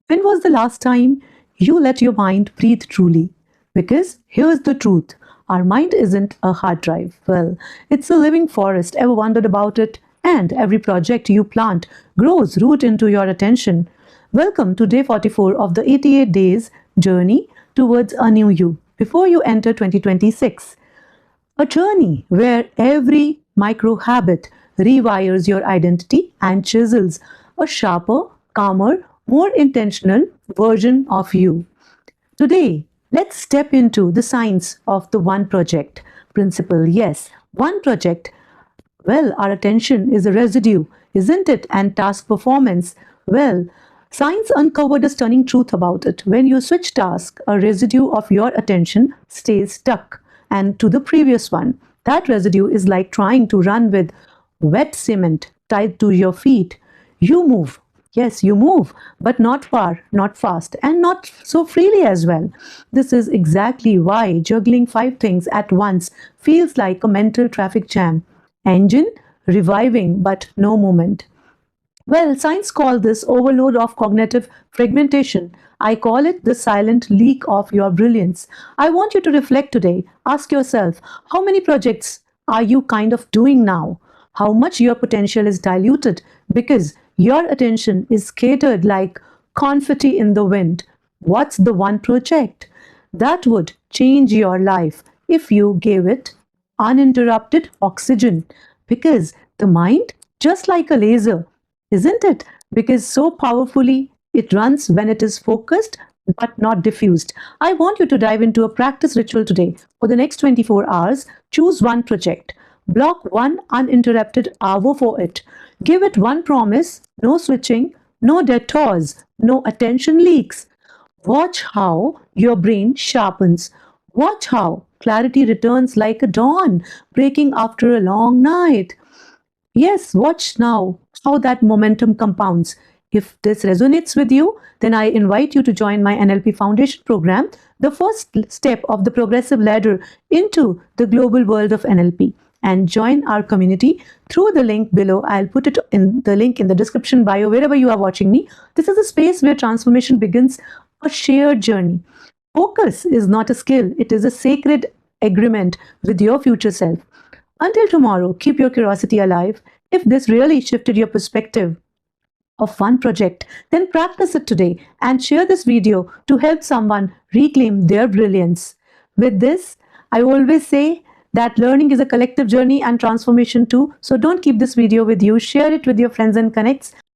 When was the last time you let your mind breathe truly? Because here's the truth, our mind isn't a hard drive. Well, it's a living forest. Ever wondered about it? And every project you plant grows root into your attention. Welcome to day 44 of the 88 days journey towards a new you before you enter 2026. A journey where every micro habit rewires your identity and chisels a sharper, calmer, more intentional version of you. Today, let's step into the science of the one project principle. Yes, one project. Well, our attention is a residue, isn't it? And task performance. Well, science uncovered a stunning truth about it. When you switch task, a residue of your attention stays stuck and to the previous one. That residue is like trying to run with wet cement tied to your feet. You move. Yes, you move, but not far, not fast, and not so freely as well. This is exactly why juggling 5 things at once feels like a mental traffic jam. Engine reviving, but no movement. Well, science calls this overload of cognitive fragmentation. I call it the silent leak of your brilliance. I want you to reflect today. Ask yourself, how many projects are you kind of doing now? How much your potential is diluted because your attention is scattered like confetti in the wind. What's the one project that would change your life if you gave it uninterrupted oxygen? Because the mind, just like a laser, isn't it? Because so powerfully it runs when it is focused but not diffused. I want you to dive into a practice ritual today. For the next 24 hours, choose one project. Block one uninterrupted hour for it. Give it one promise, no switching, no detours, no attention leaks. Watch how your brain sharpens. Watch how clarity returns like a dawn, breaking after a long night. Yes, watch now how that momentum compounds. If this resonates with you, then I invite you to join my NLP Foundation program, the first step of the progressive ladder into the global world of NLP. And join our community through the link below. I'll put it in the link in the description bio, wherever you are watching me. This is a space where transformation begins, a shared journey. Focus is not a skill, it is a sacred agreement with your future self. Until tomorrow, keep your curiosity alive. If this really shifted your perspective of one project, then practice it today and share this video to help someone reclaim their brilliance. With this, I always say that learning is a collective journey and transformation too. So don't keep this video with you. Share it with your friends and connects.